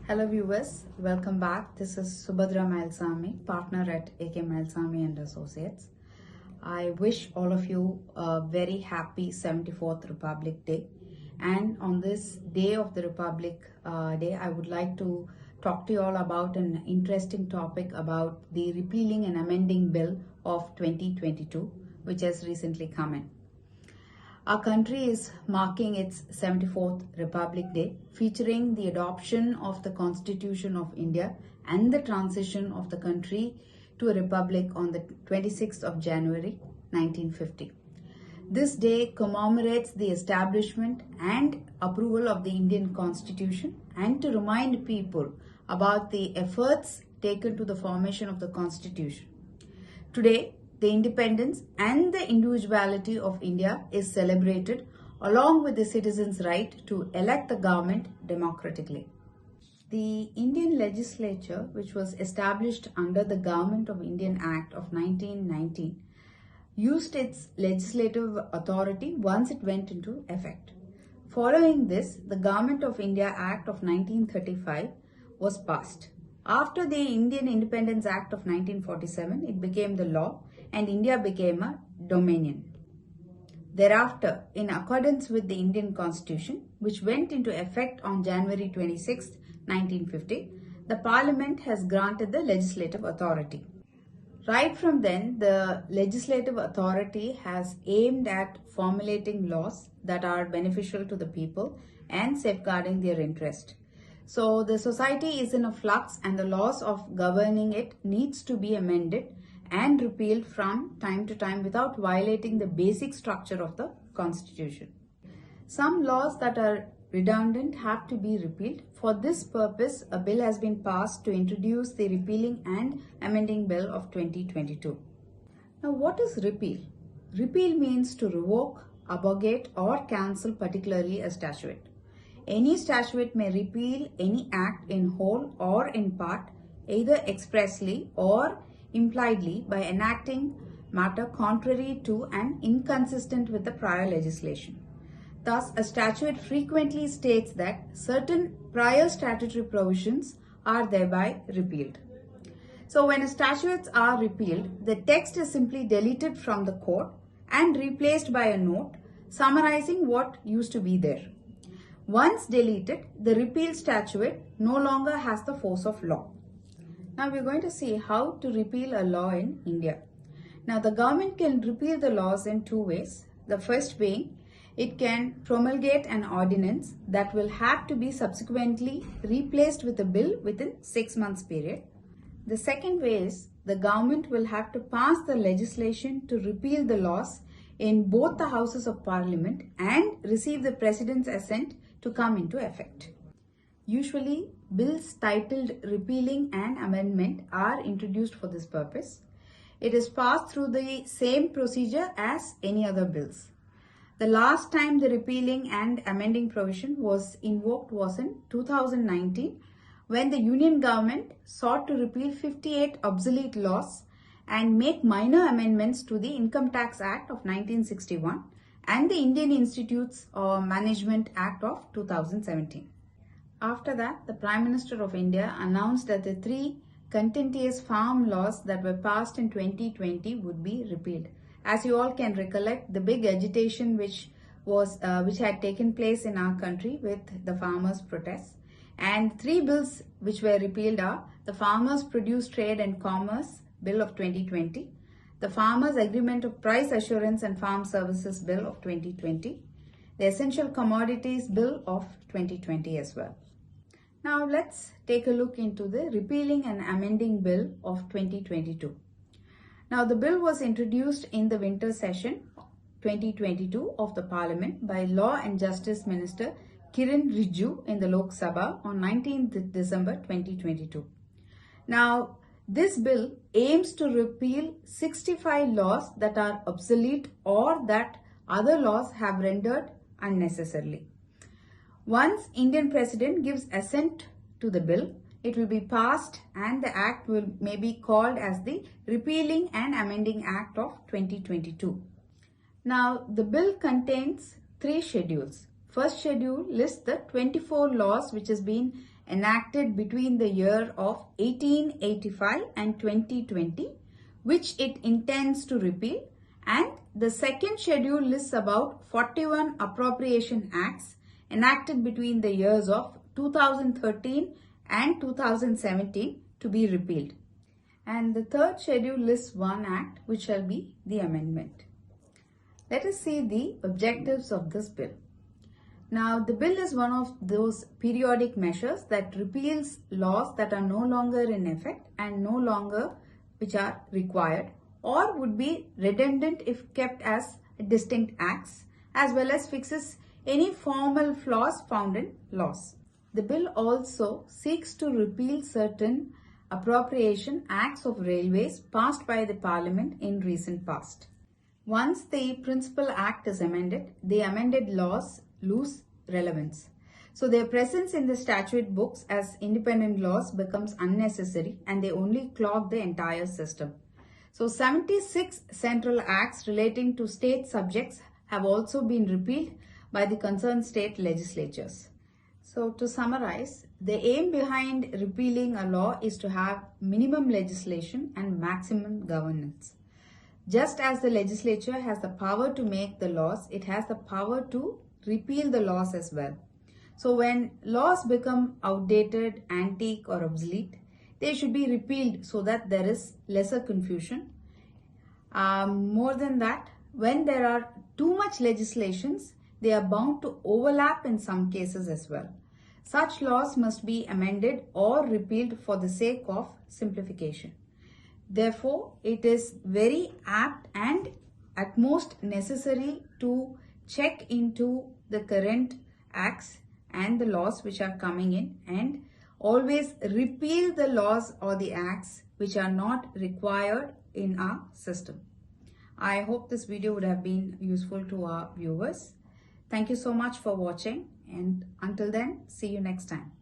Hello viewers, welcome back. This is Subathra Mylsamy, partner at AK Mylsamy and Associates. I wish all of you a very happy 74th Republic Day. And on this day of the Republic Day, I would like to talk to you all about an interesting topic about the Repealing and Amending Bill of 2022, which has recently come in. Our country is marking its 74th Republic Day, featuring the adoption of the Constitution of India and the transition of the country to a republic on the 26th of January 1950. This day commemorates the establishment and approval of the Indian Constitution and to remind people about the efforts taken to the formation of the Constitution. Today, the independence and the individuality of India is celebrated along with the citizens' right to elect the government democratically. The Indian legislature, which was established under the Government of Indian Act of 1919, used its legislative authority once it went into effect. Following this, the Government of India Act of 1935 was passed. After the Indian Independence Act of 1947, it became the law and India became a dominion. Thereafter, in accordance with the Indian Constitution, which went into effect on January 26, 1950, the Parliament has granted the legislative authority. Right from then, the legislative authority has aimed at formulating laws that are beneficial to the people and safeguarding their interest. So the society is in a flux and the laws of governing it needs to be amended and repealed from time to time without violating the basic structure of the Constitution. Some laws that are redundant have to be repealed. For this purpose, a bill has been passed to introduce the Repealing and Amending Bill of 2022. Now, what is repeal? Repeal means to revoke, abrogate or cancel particularly a statute. Any statute may repeal any act in whole or in part, either expressly or impliedly by enacting matter contrary to and inconsistent with the prior legislation. Thus, a statute frequently states that certain prior statutory provisions are thereby repealed. So, when statutes are repealed, the text is simply deleted from the code and replaced by a note summarizing what used to be there. Once deleted, the repealed statute no longer has the force of law. Now we're going to see how to repeal a law in India. Now the government can repeal the laws in two ways. The first being, it can promulgate an ordinance that will have to be subsequently replaced with a bill within 6 months period. The second way is, the government will have to pass the legislation to repeal the laws in both the houses of parliament and receive the president's assent to come into effect. Usually, bills titled Repealing and Amendment are introduced for this purpose. It is passed through the same procedure as any other bills. The last time the Repealing and Amending provision was invoked was in 2019, when the Union government sought to repeal 58 obsolete laws and make minor amendments to the Income Tax Act of 1961 and the Indian Institutes of Management Act of 2017. After that, the Prime Minister of India announced that the 3 contentious farm laws that were passed in 2020 would be repealed. As you all can recollect, the big agitation which had taken place in our country with the farmers' protests, and 3 bills which were repealed are the Farmers' Produce Trade and Commerce Bill of 2020, the Farmers' Agreement of Price Assurance and Farm Services Bill of 2020, the Essential Commodities Bill of 2020 as well. Now let's take a look into the Repealing and Amending Bill of 2022. Now the bill was introduced in the winter session 2022 of the Parliament by Law and Justice Minister Kiran Rijiju in the Lok Sabha on 19th December 2022. Now this bill aims to repeal 65 laws that are obsolete or that other laws have rendered unnecessarily. Once Indian President gives assent to the bill, it will be passed and the act may be called as the Repealing and Amending Act of 2022. Now, the bill contains 3 schedules. First schedule lists the 24 laws which has been enacted between the year of 1885 and 2020, which it intends to repeal. And the second schedule lists about 41 appropriation acts enacted between the years of 2013 and 2017 to be repealed. And the third schedule lists one act, which shall be the amendment. Let us see the objectives of this bill. Now, the bill is one of those periodic measures that repeals laws that are no longer in effect and no longer which are required or would be redundant if kept as distinct acts, as well as fixes any formal flaws found in laws. The bill also seeks to repeal certain appropriation acts of railways passed by the Parliament in recent past. Once the principal act is amended, the amended laws lose relevance. So their presence in the statute books as independent laws becomes unnecessary and they only clog the entire system. So 76 central acts relating to state subjects have also been repealed by the concerned state legislatures. So to summarize, the aim behind repealing a law is to have minimum legislation and maximum governance. Just as the legislature has the power to make the laws, it has the power to repeal the laws as well. So when laws become outdated, antique or obsolete, they should be repealed so that there is lesser confusion. More than that, when there are too much legislations, they are bound to overlap in some cases as well. Such laws must be amended or repealed for the sake of simplification. Therefore, it is very apt and at most necessary to check into the current acts and the laws which are coming in and always repeal the laws or the acts which are not required in our system. I hope this video would have been useful to our viewers. Thank you so much for watching, and until then, see you next time.